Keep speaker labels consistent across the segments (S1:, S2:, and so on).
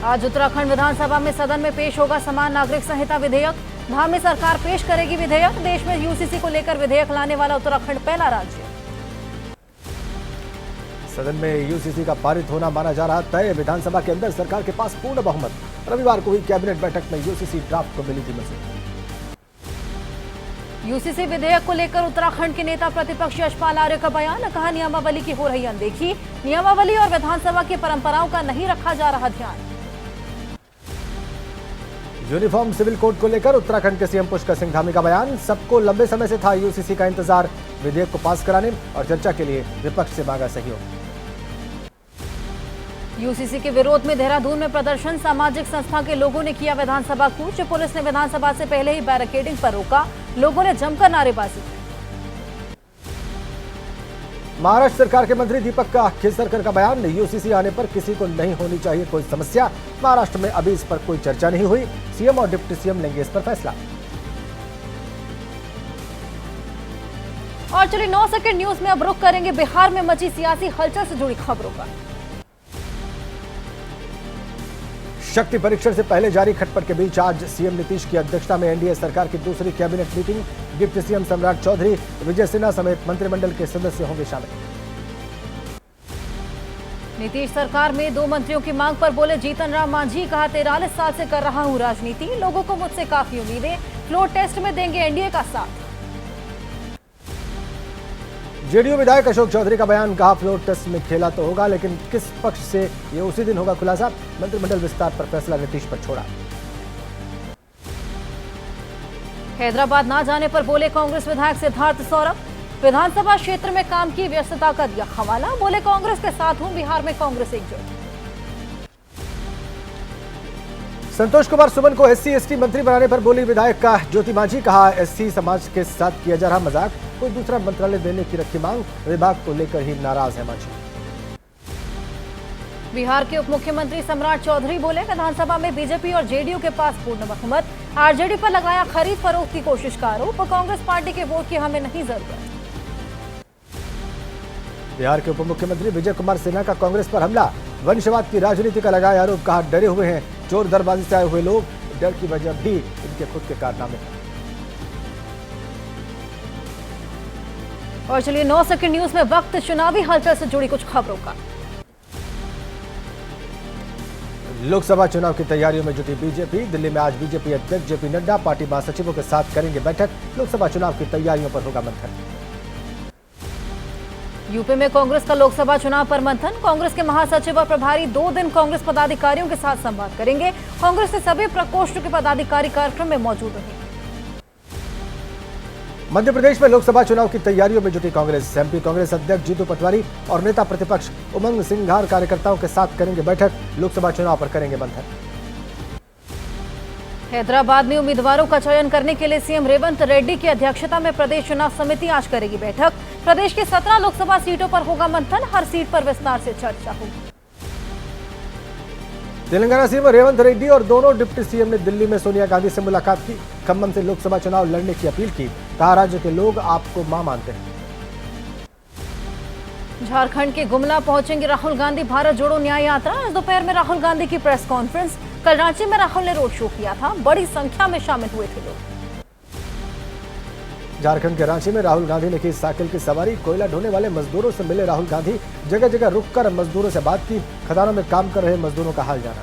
S1: आज उत्तराखंड विधानसभा में सदन में पेश होगा समान नागरिक संहिता विधेयक। धामी सरकार पेश करेगी विधेयक। देश में यूसीसी को लेकर विधेयक लाने वाला उत्तराखंड पहला राज्य।
S2: सदन में यूसीसी का पारित होना माना जा रहा तय। विधानसभा के अंदर सरकार के पास पूर्ण बहुमत। रविवार को हुई कैबिनेट बैठक में यूसीसी ड्राफ्ट को मिली थी मंजूरी।
S1: यूसीसी विधेयक को लेकर उत्तराखंड के नेता प्रतिपक्ष यशपाल आर्य का बयान। कहा, नियमावली की हो रही अनदेखी। नियमावली और विधानसभा की परंपराओं का नहीं रखा जा रहा ध्यान।
S2: यूनिफॉर्म सिविल कोड को लेकर उत्तराखंड के सीएम पुष्कर सिंह धामी का बयान। सबको लंबे समय से था यूसीसी का इंतजार। विधेयक को पास कराने और चर्चा के लिए विपक्ष से मांगा सहयोग।
S1: यूसीसी के विरोध में देहरादून में प्रदर्शन। सामाजिक संस्था के लोगों ने किया विधानसभा कूच। पुलिस ने विधानसभा से पहले ही बैरिकेडिंग पर रोका। लोगों ने जमकर नारेबाजी की।
S2: महाराष्ट्र सरकार के मंत्री दीपक केसरकर का बयान। यूसीसी आने पर किसी को नहीं होनी चाहिए कोई समस्या। महाराष्ट्र में अभी इस पर कोई चर्चा नहीं हुई। सीएम और डिप्टी सीएम लेंगे इस पर फैसला।
S1: और चलिए 9 सेकंड न्यूज में अब रुख करेंगे बिहार में मची सियासी हलचल से जुड़ी खबरों का।
S2: शक्ति परीक्षण से पहले जारी खटपट के बीच आज सीएम नीतीश की अध्यक्षता में एनडीए सरकार की दूसरी कैबिनेट मीटिंग। डिप्टी सीएम सम्राट चौधरी, विजय सिन्हा समेत मंत्रिमंडल के सदस्य होंगे शामिल।
S1: नीतीश सरकार में 2 मंत्रियों की मांग पर बोले जीतन राम मांझी। कहा, 43 साल से कर रहा हूं राजनीति। लोगों को मुझसे काफी उम्मीदें। फ्लोर टेस्ट में देंगे एनडीए का साथ।
S2: जेडीयू विधायक अशोक चौधरी का बयान। कहा, फ्लोर टेस्ट में खेला तो होगा लेकिन किस पक्ष से ये उसी दिन होगा खुलासा। मंत्रिमंडल विस्तार पर फैसला नीतीश पर छोड़ा।
S1: हैदराबाद ना जाने पर बोले कांग्रेस विधायक सिद्धार्थ सौरभ। विधानसभा क्षेत्र में काम की व्यस्तता का दिया हवाला। बोले, कांग्रेस के साथ हूं, बिहार में कांग्रेस एकजुट।
S2: संतोष कुमार सुमन को एससी एसटी मंत्री बनाने पर बोली विधायक का ज्योति मांझी। कहा, एससी समाज के साथ किया जा रहा मजाक। कोई दूसरा मंत्रालय देने की रखी मांग। विभाग को लेकर ही नाराज है मांझी।
S1: बिहार के उप मुख्यमंत्री सम्राट चौधरी बोले, विधानसभा में बीजेपी और जेडीयू के पास पूर्ण बहुमत। आरजेडी पर लगाया खरीद फरोख्त की कोशिश का आरोप। कांग्रेस पार्टी के वोट की हमें नहीं जरूरत।
S2: बिहार के उप मुख्यमंत्री विजय कुमार सिन्हा का कांग्रेस पर हमला। वंशवाद की राजनीति का लगाया आरोप। कहा, डरे हुए हैं चोर दरबाजी से आए हुए लोग। डर की वजह भी इनके खुद के कारनामे हैं।
S1: और चलिए 9 सेकंड न्यूज में वक्त चुनावी हलचल से जुड़ी कुछ खबरों का।
S2: लोकसभा चुनाव की तैयारियों में जुटी बीजेपी। दिल्ली में आज बीजेपी अध्यक्ष जेपी नड्डा पार्टी महासचिवों के साथ करेंगे बैठक। लोकसभा चुनाव की तैयारियों पर होगा मंथन।
S1: यूपी में कांग्रेस का लोकसभा चुनाव पर मंथन। कांग्रेस के महासचिव और प्रभारी 2 दिन कांग्रेस पदाधिकारियों के साथ संवाद करेंगे। कांग्रेस के सभी प्रकोष्ठ के पदाधिकारी कार्यक्रम में मौजूद रहेंगे।
S2: मध्य प्रदेश में लोकसभा चुनाव की तैयारियों में जुटी कांग्रेस। एमपी कांग्रेस अध्यक्ष जीतू पटवारी और नेता प्रतिपक्ष उमंग सिंघार कार्यकर्ताओं के साथ करेंगे बैठक। लोकसभा चुनाव पर करेंगे मंथन।
S1: हैदराबाद में उम्मीदवारों का चयन करने के लिए सीएम रेवंत रेड्डी की अध्यक्षता में प्रदेश चुनाव समिति आज करेगी बैठक। प्रदेश की 17 लोकसभा सीटों पर होगा मंथन। हर सीट पर विस्तार से चर्चा होगी।
S2: तेलंगाना सीएम रेवंत रेड्डी और दोनों डिप्टी सीएम ने दिल्ली में सोनिया गांधी से मुलाकात की। खम्मम से लोकसभा चुनाव लड़ने की अपील की। कहा, राज्य के लोग आपको मां मानते हैं।
S1: झारखंड के गुमला पहुंचेंगे राहुल गांधी। भारत जोड़ो न्याय यात्रा। आज दोपहर में राहुल गांधी की प्रेस कॉन्फ्रेंस। कल रांची में राहुल ने रोड शो किया था। बड़ी संख्या में शामिल हुए थे लोग।
S2: झारखंड के रांची में राहुल गांधी ने की साइकिल की सवारी। कोयला ढोने वाले मजदूरों से मिले राहुल गांधी। जगह जगह रुककर मजदूरों से बात की। खदानों में काम कर रहे मजदूरों का हाल जाना।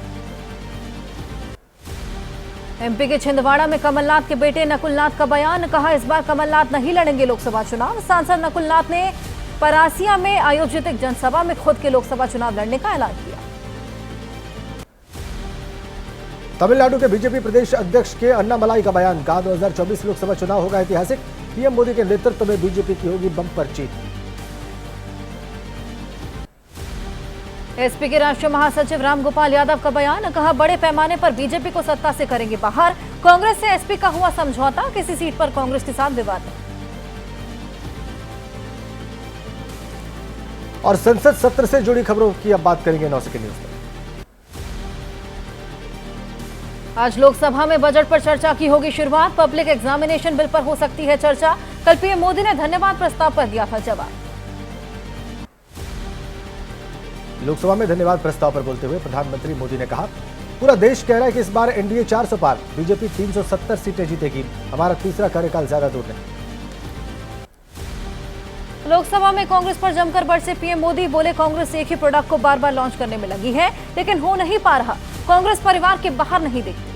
S1: एमपी के छिंदवाड़ा में कमलनाथ के बेटे नकुलनाथ का बयान। कहा, इस बार कमलनाथ नहीं लड़ेंगे लोकसभा चुनाव। सांसद नकुलनाथ ने परासिया में आयोजित एक जनसभा में खुद के लोकसभा चुनाव लड़ने का ऐलान किया।
S2: तमिलनाडु के बीजेपी प्रदेश अध्यक्ष के अन्नामलाई का बयान। कहा, 2024 लोकसभा चुनाव होगा ऐतिहासिक। पीएम मोदी के नेतृत्व में बीजेपी की होगी बम्पर जीत।
S1: एसपी के राष्ट्रीय महासचिव रामगोपाल यादव का बयान। कहा, बड़े पैमाने पर बीजेपी को सत्ता से करेंगे बाहर। कांग्रेस से एसपी का हुआ समझौता। किसी सीट पर कांग्रेस के साथ विवाद नहीं। और संसद सत्र से जुड़ी खबरों की अब बात करेंगे 9 सेकंड न्यूज में। आज लोकसभा में बजट पर चर्चा की होगी शुरुआत। पब्लिक एग्जामिनेशन बिल पर हो सकती है चर्चा। कल पीएम मोदी ने धन्यवाद प्रस्ताव पर दिया था जवाब। लोकसभा में धन्यवाद प्रस्ताव पर बोलते हुए प्रधानमंत्री मोदी ने कहा,
S2: पूरा देश कह रहा है कि इस बार एनडीए 400 पार, बीजेपी 370 सीटें जीतेगी, हमारा तीसरा कार्यकाल ज्यादा दूर नहीं।
S1: लोकसभा में कांग्रेस पर जमकर बरसे पीएम मोदी, बोले कांग्रेस एक ही प्रोडक्ट को बार बार लॉन्च करने में लगी है लेकिन हो नहीं पा रहा, कांग्रेस परिवार के बाहर नहीं दिखती।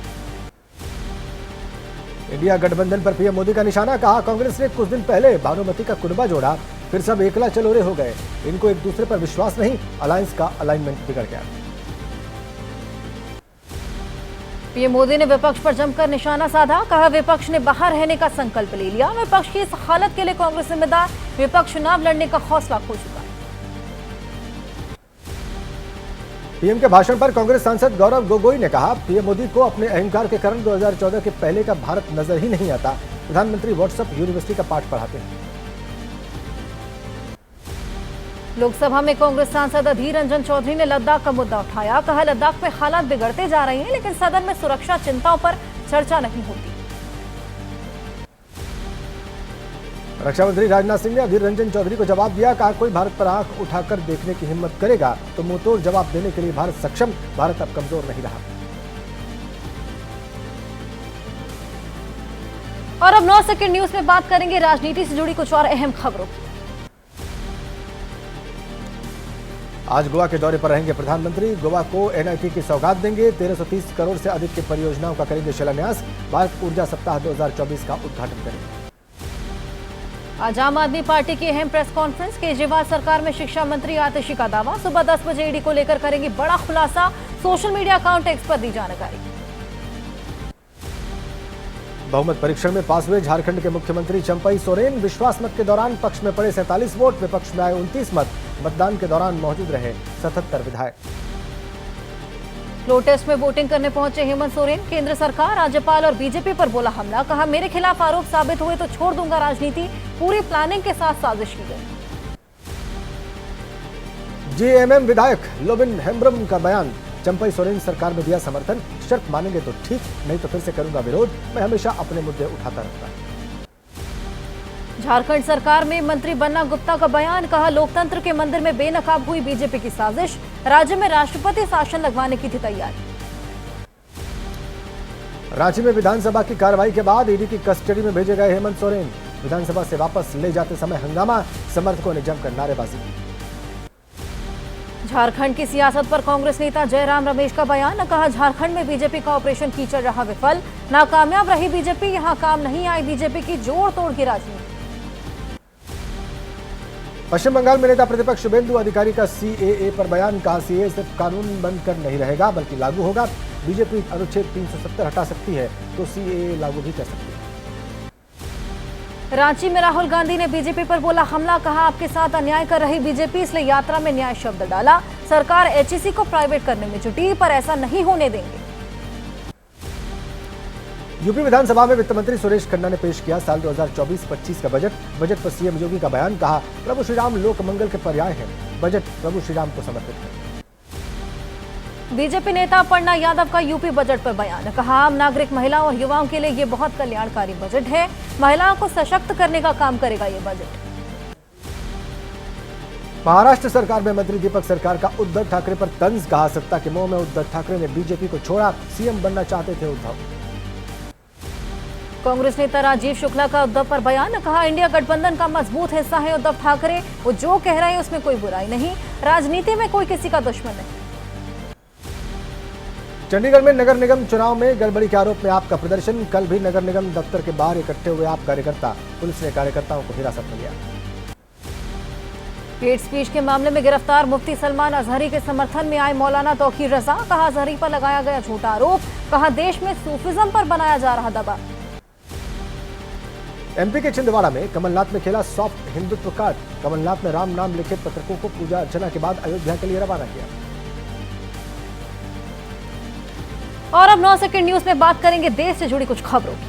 S2: इंडिया गठबंधन पर पीएम मोदी का निशाना, कहा कांग्रेस ने कुछ दिन पहले भानुमति का कुनबा जोड़ा, फिर सब एकला चलोरे हो गए, इनको एक दूसरे पर विश्वास नहीं, अलायंस का अलाइनमेंट बिगड़ गया।
S1: पीएम मोदी ने विपक्ष पर जमकर निशाना साधा, कहा विपक्ष ने बाहर रहने का संकल्प ले लिया, विपक्ष की इस हालत के लिए कांग्रेस जिम्मेदार, विपक्ष चुनाव लड़ने का हौसला खो चुका।
S2: पीएम के भाषण पर कांग्रेस सांसद गौरव गोगोई ने कहा, पीएम मोदी को अपने अहंकार के कारण 2014 के पहले का भारत नजर ही नहीं आता, प्रधानमंत्री व्हाट्सएप यूनिवर्सिटी का पाठ पढ़ाते हैं।
S1: लोकसभा में कांग्रेस सांसद अधीर रंजन चौधरी ने लद्दाख का मुद्दा उठाया, कहा लद्दाख में हालात बिगड़ते जा रहे हैं लेकिन सदन में सुरक्षा चिंताओं पर चर्चा नहीं होती।
S2: रक्षा मंत्री राजनाथ सिंह ने अधीर रंजन चौधरी को जवाब दिया, कहा कोई भारत पर आंख उठाकर देखने की हिम्मत करेगा तो मुंहतोड़ जवाब देने के लिए भारत सक्षम, भारत अब कमजोर नहीं रहा।
S1: और अब 9 सेकंड न्यूज में बात करेंगे राजनीति से जुड़ी कुछ और अहम खबरों की।
S2: आज गोवा के दौरे पर रहेंगे प्रधानमंत्री, गोवा को एनआईटी की सौगात देंगे, 1330 करोड़ से अधिक की परियोजनाओं का करेंगे शिलान्यास, भारत ऊर्जा सप्ताह 2024 का उद्घाटन करेंगे।
S1: आज आम आदमी पार्टी की अहम प्रेस कॉन्फ्रेंस, केजरीवाल सरकार में शिक्षा मंत्री आतिशी का दावा, सुबह 10 बजे ईडी को लेकर करेंगे बड़ा खुलासा, सोशल मीडिया अकाउंट एक्स पर दी जानकारी।
S2: बहुमत परीक्षण में पास हुए झारखंड के मुख्यमंत्री चंपई सोरेन, विश्वास मत के दौरान पक्ष में पड़े 47 वोट, विपक्ष में आए 29 मत, मतदान के दौरान मौजूद रहे 77 विधायक। फ्लोर टेस्ट में वोटिंग करने पहुंचे हेमंत सोरेन, केंद्र सरकार, राज्यपाल और बीजेपी पर बोला हमला, कहा मेरे खिलाफ आरोप साबित हुए तो छोड़ दूंगा राजनीति, पूरी प्लानिंग के साथ साजिश की गई। जेएमएम विधायक लोबिन हेम्ब्रम का बयान, चंपई सोरेन सरकार में दिया समर्थन, शर्त मानेंगे तो ठीक, नहीं तो फिर से करूंगा विरोध, मैं हमेशा अपने मुद्दे उठाता रहूंगा। झारखंड सरकार में मंत्री बन्ना गुप्ता का बयान, कहा लोकतंत्र के मंदिर में बेनकाब हुई बीजेपी की साजिश, राज्य में राष्ट्रपति शासन लगवाने की थी तैयारी। रांची में विधानसभा की कार्रवाई के बाद ईडी की कस्टडी में भेजे गए हेमंत सोरेन, विधानसभा से वापस ले जाते समय हंगामा, समर्थकों ने जमकर नारेबाजी की। झारखंड की सियासत पर कांग्रेस नेता जयराम रमेश का बयान, कहा झारखंड में बीजेपी का ऑपरेशन कीचड़ रहा विफल, नाकामयाब रही बीजेपी, यहां काम नहीं आई बीजेपी की जोड़ तोड़ की राजनीति। पश्चिम बंगाल में नेता प्रतिपक्ष शुभेंदु अधिकारी का सीएए पर बयान, कहा सीएए सिर्फ कानून बनकर नहीं रहेगा बल्कि लागू होगा, बीजेपी अनुच्छेद 370 हटा सकती है तो सीएए लागू भी कर सकती है। रांची में राहुल गांधी ने बीजेपी पर बोला हमला, कहा आपके साथ अन्याय कर रही बीजेपी, इसलिए यात्रा में न्याय शब्द डाला, सरकार एचईसी को प्राइवेट करने में जुटी पर ऐसा नहीं होने देंगे। यूपी विधानसभा में वित्त मंत्री सुरेश खन्ना ने पेश किया साल 2024-25 का बजट पर सीएम योगी का बयान, कहा प्रभु श्री राम लोक मंगल के पर्याय हैं, बजट प्रभु श्री राम को समर्पित है। बीजेपी नेता अपर्णा यादव का यूपी बजट पर बयान, कहा आम नागरिक, महिलाओं और युवाओं के लिए ये बहुत कल्याणकारी बजट है, महिलाओं को सशक्त करने का काम करेगा ये बजट। महाराष्ट्र सरकार में मंत्री दीपक सरकार का उद्धव ठाकरे पर तंज, कहा सत्ता के मोह में उद्धव ठाकरे ने बीजेपी को छोड़ा, सीएम बनना चाहते थे उद्धव। कांग्रेस नेता राजीव शुक्ला का उद्धव पर बयान, कहा इंडिया गठबंधन का मजबूत हिस्सा है उद्धव ठाकरे, वो जो कह रहे हैं उसमें कोई बुराई नहीं, राजनीति में कोई किसी का दुश्मन नहीं। चंडीगढ़ में नगर निगम चुनाव में गड़बड़ी के आरोप में आपका प्रदर्शन, कल भी नगर निगम दफ्तर के बाहर इकट्ठे हुए आप कार्यकर्ता, पुलिस ने कार्यकर्ताओं को हिरासत में लिया। हेट स्पीच के मामले में गिरफ्तार मुफ्ती सलमान अजहरी के समर्थन में आए मौलाना तौकीर रजा, कहा अजहरी पर लगाया गया झूठा आरोप, कहा देश में सूफिज्म पर बनाया जा रहा दबाव। एमपी के छिंदवाड़ा में कमलनाथ ने खेला सॉफ्ट हिंदुत्व कार्ड, कमलनाथ ने राम नाम लिखे पत्रकों को पूजा अर्चना के बाद अयोध्या के लिए रवाना किया। और अब 9 सेकंड न्यूज में बात करेंगे देश से जुड़ी कुछ खबरों की।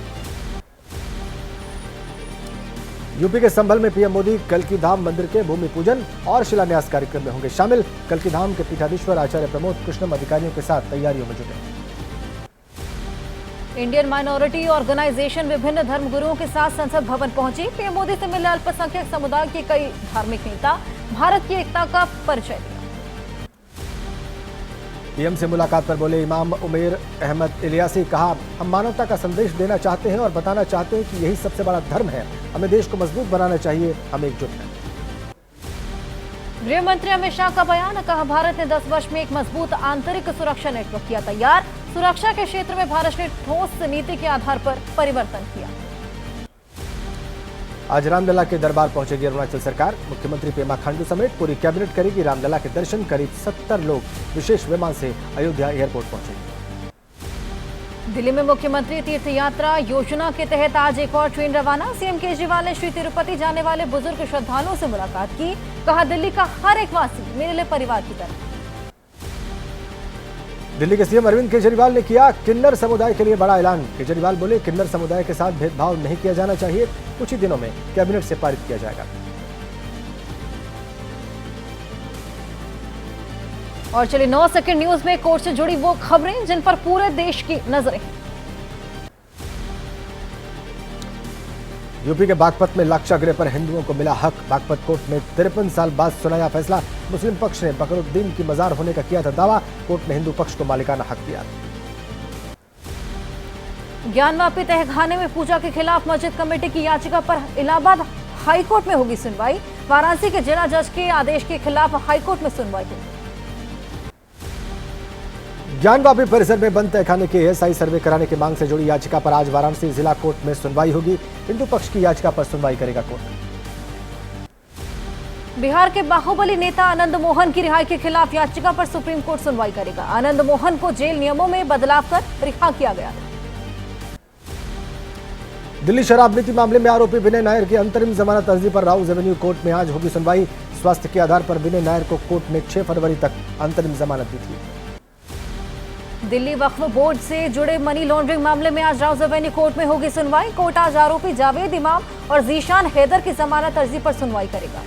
S2: यूपी के संभल में पीएम मोदी कल्की धाम मंदिर के भूमि पूजन और शिलान्यास कार्यक्रम में होंगे शामिल, कल्की धाम के पीठाधीश्वर आचार्य प्रमोद कृष्णम अधिकारियों के साथ तैयारियों में जुटे। इंडियन माइनॉरिटी ऑर्गेनाइजेशन विभिन्न धर्मगुरुओं के साथ संसद भवन पहुंची, पीएम मोदी से मिले अल्पसंख्यक समुदाय के कई धार्मिक नेता, भारत की एकता का परिचय दिया। पीएम से मुलाकात पर बोले इमाम उमेर अहमद इलियासी, कहा हम मानवता का संदेश देना चाहते हैं और बताना चाहते हैं कि यही सबसे बड़ा धर्म है। हमें देश को मजबूत बनाना चाहिए, हम एकजुट हैं।
S1: गृह मंत्री अमित शाह का बयान, कहा भारत ने 10 वर्ष में एक मजबूत आंतरिक सुरक्षा नेटवर्क किया तैयार। सुरक्षा के क्षेत्र में भारत ने ठोस नीति के आधार पर परिवर्तन किया।
S2: आज रामलला के दरबार पहुंचेगी अरुणाचल सरकार। मुख्यमंत्री पेमा खांडू समेत पूरी कैबिनेट करेगी रामलला के दर्शन। करीब 70 लोग विशेष विमान से अयोध्या एयरपोर्ट पहुंचेंगे।
S1: दिल्ली में मुख्यमंत्री तीर्थ यात्रा योजना के तहत आज एक और ट्रेन रवाना। सीएम केजरीवाल ने श्री तिरुपति जाने वाले बुजुर्ग श्रद्धालुओं से मुलाकात की। कहा दिल्ली का हर एक वासी मेरे लिए परिवार की तरह।
S2: दिल्ली के सीएम अरविंद केजरीवाल ने किया किन्नर समुदाय के लिए बड़ा ऐलान। केजरीवाल बोले किन्नर समुदाय के साथ भेदभाव नहीं किया जाना चाहिए। कुछ ही दिनों में कैबिनेट से पारित किया जाएगा।
S1: और चलिए 9 सेकंड न्यूज में कोर्ट से जुड़ी वो खबरें जिन पर पूरे देश की नजरें हैं।
S2: यूपी के बागपत में लाक्षागृह पर हिंदुओं को मिला हक। बागपत कोर्ट में 53 साल बाद सुनाया फैसला। मुस्लिम पक्ष ने बकरुद्दीन की मजार होने का किया था दावा। कोर्ट ने हिंदू पक्ष को मालिकाना हक दिया।
S1: ज्ञानवापी तहखाने में पूजा के खिलाफ मस्जिद कमेटी की याचिका पर इलाहाबाद हाईकोर्ट में होगी सुनवाई। वाराणसी के जिला जज के आदेश के खिलाफ हाईकोर्ट में सुनवाई होगी।
S2: ज्ञानवापी परिसर में बंद तहखाने के एएसआई सर्वे कराने की मांग से जुड़ी याचिका पर आज वाराणसी जिला कोर्ट में सुनवाई होगी। हिंदू पक्ष की याचिका पर सुनवाई करेगा कोर्ट।
S1: बिहार के बाहुबली नेता आनंद मोहन की रिहाई के खिलाफ याचिका पर सुप्रीम कोर्ट सुनवाई करेगा। आनंद मोहन को जेल नियमों में बदलाव कर रिहा किया गया था।
S2: दिल्ली शराब नीति मामले में आरोपी विनय नायर की अंतरिम जमानत अर्जी पर राउज एवेन्यू कोर्ट में आज होगी सुनवाई। स्वास्थ्य के आधार पर विनय नायर को कोर्ट ने 6 फरवरी तक अंतरिम जमानत दी थी।
S1: दिल्ली वक्फ बोर्ड से जुड़े मनी लॉन्ड्रिंग मामले में आज राउज एवेन्यू कोर्ट में होगी सुनवाई। कोर्ट आज आरोपी जावेद इमाम और जीशान हैदर की जमानत अर्जी पर सुनवाई करेगा।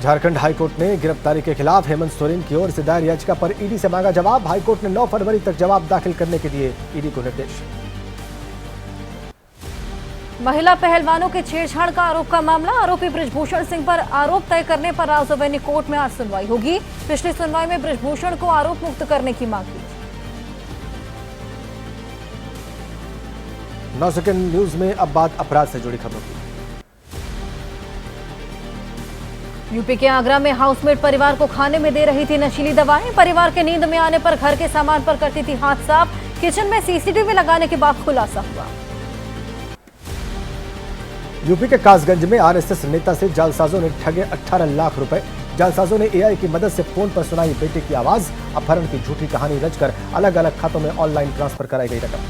S2: झारखंड हाईकोर्ट ने गिरफ्तारी के खिलाफ हेमंत सोरेन की ओर से दायर याचिका पर ईडी से मांगा जवाब। हाईकोर्ट ने 9 फरवरी तक जवाब दाखिल करने के दिए ईडी को निर्देश।
S1: महिला पहलवानों के छेड़छाड़ का आरोप का मामला, आरोपी बृजभूषण सिंह पर आरोप तय करने पर राउज एवेन्यू कोर्ट में आज सुनवाई होगी। पिछली सुनवाई में बृजभूषण को आरोप मुक्त करने की मांग की।
S2: 9 सेकंड न्यूज में अब बात अपराध से जुड़ी खबरों की।
S1: यूपी के आगरा में हाउसमेट परिवार को खाने में दे रही थी नशीली दवाएं। परिवार के नींद में आने पर घर के सामान पर करती थी हाथ साफ। किचन में सीसीटीवी लगाने के बाद खुलासा हुआ।
S2: यूपी के कासगंज में आरएसएस नेता से जालसाजों ने ठगे 18 लाख रुपए। जालसाजों ने एआई की मदद से फोन पर सुनाई बेटे की आवाज। अपहरण की झूठी कहानी रचकर अलग अलग खातों में ऑनलाइन ट्रांसफर कराई गई रकम।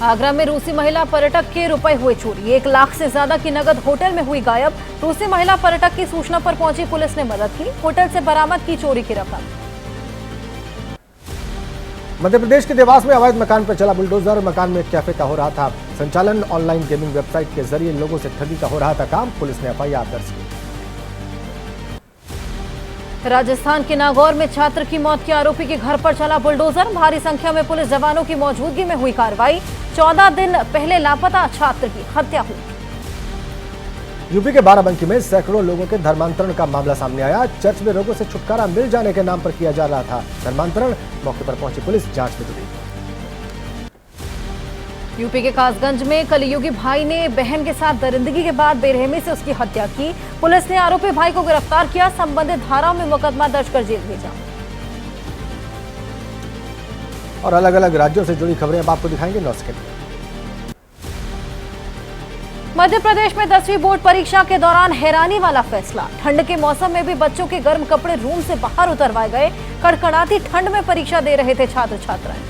S1: आगरा में रूसी महिला पर्यटक के रुपए हुए चोरी। 1 लाख से ज्यादा की नकद होटल में हुई गायब। रूसी महिला पर्यटक की सूचना पर पहुंची पुलिस ने मदद की। होटल से बरामद की चोरी की रकम।
S2: मध्य प्रदेश के देवास में अवैध मकान पर चला बुलडोजर। मकान में एक कैफे का हो रहा था संचालन। ऑनलाइन गेमिंग वेबसाइट के जरिए लोगों से ठगी का हो रहा था काम। पुलिस ने एफआईआर दर्ज की।
S1: राजस्थान के नागौर में छात्र की मौत के आरोपी के घर पर चला बुलडोजर। भारी संख्या में पुलिस जवानों की मौजूदगी में हुई कार्रवाई। 14 दिन पहले लापता छात्र की हत्या हुई।
S2: यूपी के बाराबंकी में सैकड़ों लोगों के धर्मांतरण का मामला सामने आया। चर्च में लोगों से छुटकारा मिल जाने के नाम पर किया जा रहा था धर्मांतरण। मौके पर पहुंची पुलिस जांच में जुटी।
S1: यूपी के कासगंज में कलयुगी भाई ने बहन के साथ दरिंदगी के बाद बेरहमी से उसकी हत्या की। पुलिस ने आरोपी भाई को गिरफ्तार किया। संबंधित धाराओं में मुकदमा दर्ज कर जेल भेजा।
S2: और अलग अलग राज्यों से जुड़ी खबरें अब आपको दिखाएंगे 9 सेकंड।
S1: मध्य प्रदेश में 10वीं बोर्ड परीक्षा के दौरान हैरानी वाला फैसला। ठंड के मौसम में भी बच्चों के गर्म कपड़े रूम से बाहर उतरवाए गए। कड़कड़ाती ठंड में परीक्षा दे रहे थे छात्र छात्राएं।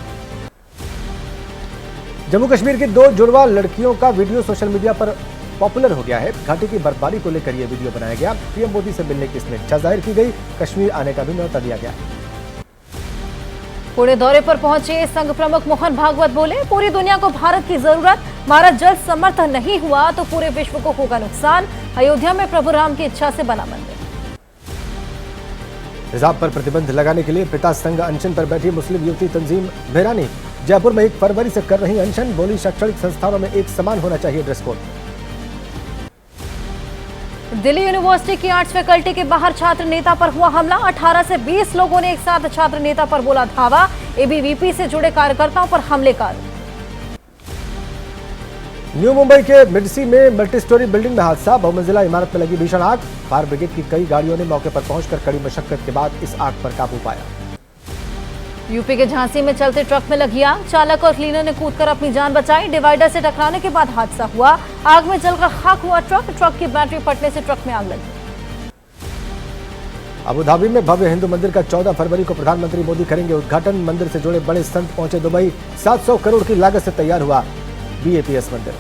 S2: जम्मू कश्मीर की 2 जुड़वा लड़कियों का वीडियो सोशल मीडिया पर पॉपुलर हो गया है। घाटी की बर्फबारी को लेकर यह वीडियो बनाया गया। पीएम मोदी से मिलने की इसमें इच्छा जाहिर की गई। कश्मीर आने का भी न्योता दिया गया।
S1: पुणे दौरे पर पहुंचे संघ प्रमुख मोहन भागवत बोले, पूरी दुनिया को भारत की जरूरत। भारत जल्द समर्थ नहीं हुआ तो पूरे विश्व को होगा नुकसान। अयोध्या में प्रभु राम की इच्छा से बना मंदिर।
S2: हिजाब पर प्रतिबंध लगाने के लिए पिता संघ अनशन पर बैठी मुस्लिम युवती तंजीम मेहरानी जयपुर में 1 फरवरी से कर रही अनशन। बोली शैक्षणिक संस्थानों में एक समान होना चाहिए ड्रेस कोड।
S1: दिल्ली यूनिवर्सिटी की आर्ट्स फैकल्टी के बाहर छात्र नेता पर हुआ हमला। 18 से 20 लोगों ने एक साथ छात्र नेता पर बोला धावा। एबीवीपी से जुड़े कार्यकर्ताओं पर हमले का आरोप।
S2: न्यू मुंबई के मिडसी में मल्टी स्टोरी बिल्डिंग में हादसा। बहुमंजिला इमारत में लगी भीषण आग। फायर ब्रिगेड की कई गाड़ियों ने मौके पर पहुंचकर कड़ी मशक्कत के बाद इस आग पर काबू पाया।
S1: यूपी के झांसी में चलते ट्रक में लगी आग। चालक और क्लीनर ने कूदकर अपनी जान बचाई। डिवाइडर से टकराने के बाद हादसा हुआ। आग में जलकर खाक हुआ ट्रक की बैटरी फटने से ट्रक में आग लगी।
S2: अबू धाबी में भव्य हिंदू मंदिर का 14 फरवरी को प्रधानमंत्री मोदी करेंगे उद्घाटन। मंदिर से जुड़े बड़े संत पहुंचे दुबई। 700 करोड़ की लागत से तैयार हुआ बीएपीएस मंदिर।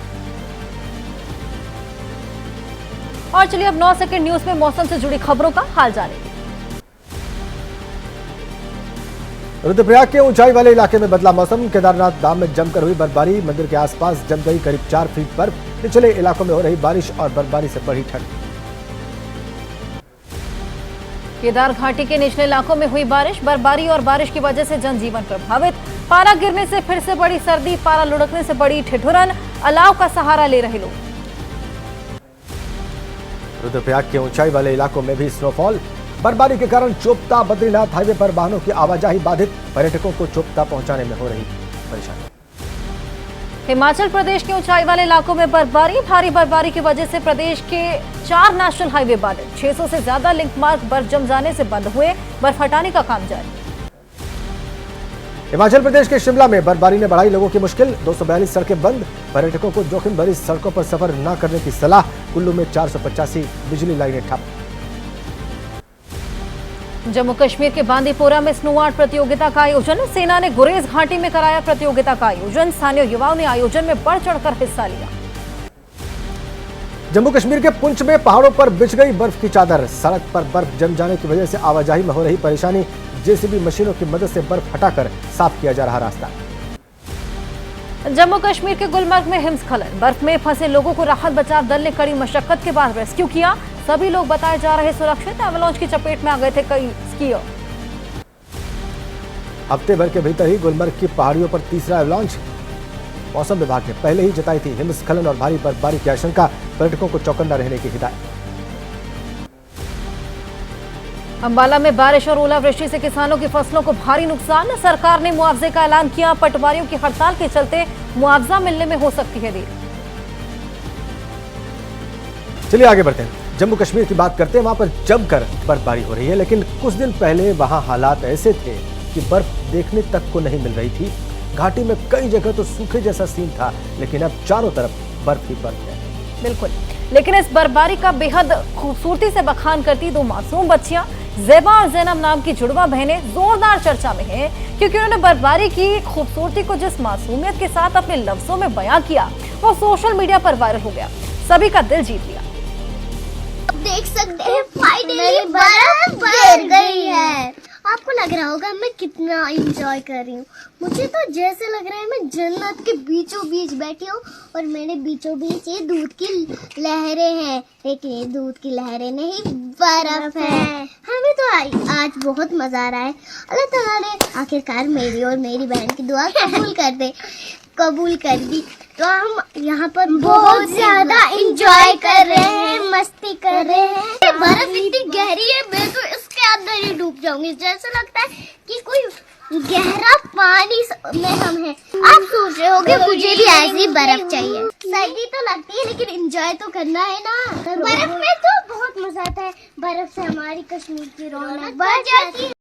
S1: और चलिए अब 9 सेकंड न्यूज में मौसम से जुड़ी खबरों का हाल जानेंगे।
S2: रुद्रप्रयाग के ऊंचाई वाले इलाके में बदला मौसम। केदारनाथ धाम में जमकर हुई बर्फबारी। मंदिर के आसपास जम गई करीब 4 फीट बर्फ। निचले इलाकों में हो रही बारिश और बर्फबारी से बढ़ी ठंड।
S1: केदार घाटी के निचले इलाकों में हुई बारिश। बर्फबारी और बारिश की वजह से जनजीवन प्रभावित। पारा गिरने से फिर से बड़ी सर्दी। पारा लुढ़कने से बड़ी ठिठुरन। अलाव का सहारा ले रहे लोग।
S2: रुद्रप्रयाग के ऊंचाई वाले इलाकों में भी स्नोफॉल। बर्फबारी के कारण चोपता बद्रीनाथ हाईवे पर वाहनों की आवाजाही बाधित। पर्यटकों को चोपता पहुंचाने में हो रही परेशानी।
S1: हिमाचल प्रदेश के ऊंचाई वाले इलाकों में बर्फबारी। भारी बर्फबारी की वजह से प्रदेश के 4 नेशनल हाईवे बाधित। 600 से ज्यादा लिंक मार्ग बर्फ जम जाने से बंद हुए। बर्फ हटाने का काम जारी।
S2: हिमाचल प्रदेश के शिमला में बर्फबारी ने बढ़ाई लोगों की मुश्किल। 242 सड़कें बंद। पर्यटकों को जोखिम भरी सड़कों पर सफर न करने की सलाह। कुल्लू में 485 बिजली लाइनें ठप।
S1: जम्मू कश्मीर के बांदीपोरा में स्नो आर्ट प्रतियोगिता का आयोजन। सेना ने गुरेज घाटी में कराया प्रतियोगिता का आयोजन। स्थानीय युवाओं ने आयोजन में बढ़ चढ़कर हिस्सा लिया।
S2: जम्मू कश्मीर के पुंछ में पहाड़ों पर बिछ गई बर्फ की चादर। सड़क पर बर्फ जम जाने की वजह से आवाजाही में हो रही परेशानी। जेसीबी मशीनों की मदद से बर्फ हटाकर साफ किया जा रहा रास्ता।
S1: जम्मू कश्मीर के गुलमर्ग में हिमस्खलन। बर्फ में फंसे लोगों को राहत बचाव दल ने कड़ी मशक्कत के बाद रेस्क्यू किया। सभी लोग बताए जा रहे सुरक्षित। एवलांच की चपेट में आ गए थे कई स्कीयर।
S2: हफ्ते भर के भीतर ही गुलमर्ग की पहाड़ियों पर तीसरा एवलांच। मौसम विभाग ने पहले ही जताई थी हिमस्खलन और भारी बर्फबारी की आशंका। पर्यटकों को चौकन्ना रहने की हिदायत।
S1: अंबाला में बारिश और ओलावृष्टि से किसानों की फसलों को भारी नुकसान। सरकार ने मुआवजे का ऐलान किया। पटवारियों की हड़ताल के चलते मुआवजा मिलने में हो सकती है देर।
S2: चलिए आगे बढ़ते हैं। जम्मू कश्मीर की बात करते हैं। वहां पर जमकर बर्फबारी हो रही है, लेकिन कुछ दिन पहले वहां हालात ऐसे थे कि बर्फ देखने तक को नहीं मिल रही थी। घाटी में कई जगह तो सूखे जैसा सीन था, लेकिन अब चारों तरफ बर्फ ही बर्फ है।
S1: बिल्कुल, लेकिन इस बर्फबारी का बेहद खूबसूरती से बखान करती 2 मासूम बच्चियां ज़ेबा और ज़ैनब नाम की जुड़वा बहनें जोरदार चर्चा में हैं, क्योंकि उन्होंने बर्फबारी की खूबसूरती को जिस मासूमियत के साथ अपने लफ्जों में बयां किया, वो सोशल मीडिया पर वायरल हो गया। सभी का दिल जीत लिया।
S3: देख सकते हैं फाइनली बर्फ गिर गई है। आपको लग रहा होगा मैं कितना एंजॉय कर रही हूँ। मुझे तो जैसे लग रहा है मैं जन्नत के बीचों बीच बैठी हूँ और मेरे बीचों बीच ये दूध की लहरें हैं, लेकिन ये दूध की लहरें नहीं बर्फ है। हमें तो आज बहुत मजा आ रहा है। अल्लाह ताला ने आखिरकार मेरी और मेरी बहन की दुआ कबूल कर दी, तो हम यहाँ पर बहुत ज्यादा एंजॉय कर रहे हैं, मस्ती कर रहे हैं। बर्फ इतनी गहरी है, मैं तो इसके अंदर ही डूब जाऊंगी। जैसे लगता है कि कोई गहरा पानी में हम हैं। आप सोच रहे होगे मुझे भी ऐसी बर्फ चाहिए। सर्दी तो लगती है, लेकिन एंजॉय तो करना है ना। बर्फ में तो बहुत मजा आता है। बर्फ से हमारी कश्मीर की रौनक बढ़ जाती है।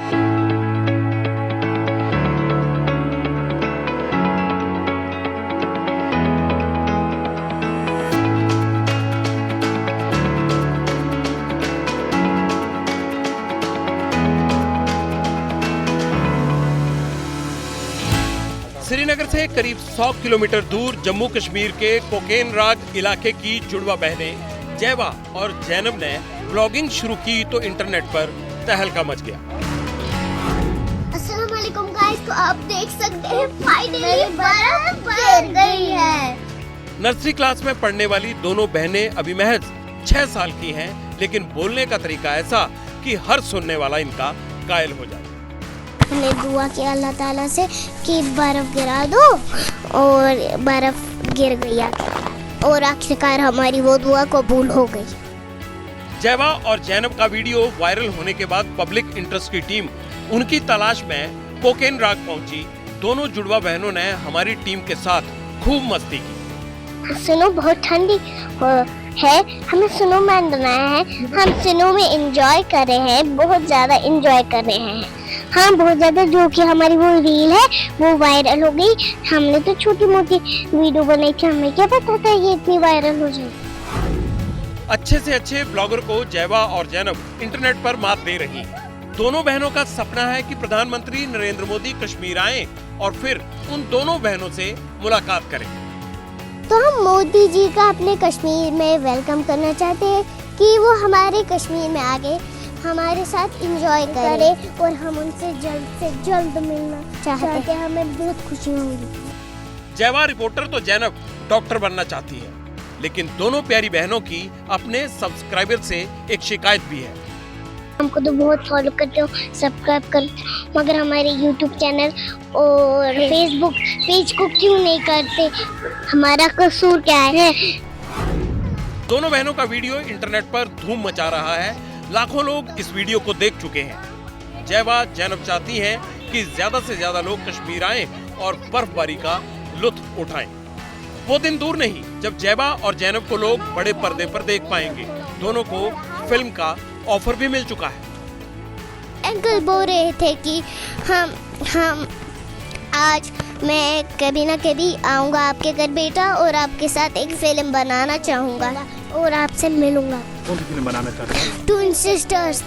S4: श्रीनगर से करीब 100 किलोमीटर दूर जम्मू कश्मीर के कोकेन राग इलाके की जुड़वा बहनें जैबा और जैनब ने ब्लॉगिंग शुरू की तो इंटरनेट पर तहलका मच गया।
S3: अस्सलाम वालेकुम गाइस, तो आप देख सकते हैं फाइनली बर्फ गिर गई है।
S4: नर्सरी क्लास में पढ़ने वाली दोनों बहनें अभी महज 6 साल की हैं, लेकिन बोलने का तरीका ऐसा कि हर सुनने वाला इनका कायल हो जाए।
S3: हमने दुआ किया अल्लाह ताला से कि बर्फ गिरा दो, और बर्फ गिर गई और आखिरकार हमारी वो दुआ कबूल हो गई।
S4: जैवा और जैनब का वीडियो वायरल होने के बाद पब्लिक इंटरेस्ट की टीम उनकी तलाश में कोकेन राग पहुंची। दोनों जुड़वा बहनों ने हमारी टीम के साथ खूब मस्ती की।
S3: स्नो बहुत ठंडी है, हमें स्नोमैन बनाया है, हम स्नो में एंजॉय कर रहे हैं, बहुत ज्यादा एंजॉय कर रहे हैं। हाँ बहुत ज्यादा, जो कि हमारी वो रील है वो वायरल हो गई। हमने तो छोटी मोटी वीडियो बनाई थी, हमें क्या पता था ये इतनी वायरल हो जाए।
S4: अच्छे से अच्छे ब्लॉगर को जैवा और जैनब इंटरनेट पर मात दे रही हैं। दोनों बहनों का सपना है कि प्रधानमंत्री नरेंद्र मोदी कश्मीर आएं और फिर उन दोनों बहनों से मुलाकात करें।
S3: तो हम मोदी जी का अपने कश्मीर में वेलकम करना चाहते हैं कि वो हमारे कश्मीर में आके हमारे साथ एंजॉय करें और हम उनसे जल्द से जल्द मिलना चाहते हैं। हमें बहुत खुशी होगी।
S4: जैवा रिपोर्टर तो जैनब डॉक्टर बनना चाहती है, लेकिन दोनों प्यारी बहनों की अपने सब्सक्राइबर से एक शिकायत भी है।
S3: हमको तो बहुत फॉलो करते हो, सब्सक्राइब करते हो, मगर हमारे YouTube चैनल और Facebook पेज को क्यों नहीं करते? हमारा कसूर क्या है?
S4: दोनों बहनों का वीडियो इंटरनेट पर धूम मचा रहा है। लाखों लोग इस वीडियो को देख चुके हैं। जैवा जैनब चाहती हैं कि ज्यादा से ज्यादा लोग कश्मीर आएं और बर्फबारी का लुत्फ उठाएं। वो दिन दूर नहीं जब जैवा और जैनब को लोग बड़े पर्दे पर देख पाएंगे। दोनों को फिल्म का ऑफर भी मिल चुका है।
S3: अंकल बोल रहे थे कि हम आज मैं कभी ना कभी आऊँगा आपके घर बेटा और आपके साथ एक फिल्म बनाना चाहूँगा और आपसे मिलूंगा।
S5: कौन सी फिल्म बनाना चाहते हैं?
S3: Twin sisters.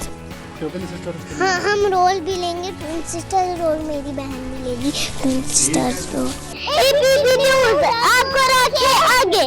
S5: Twin sisters?
S3: हाँ हम रोल भी लेंगे, ट्विन सिस्टर रोल, मेरी बहन भी लेगी ट्विन सिस्टर्स रोल। आपको रखे आगे।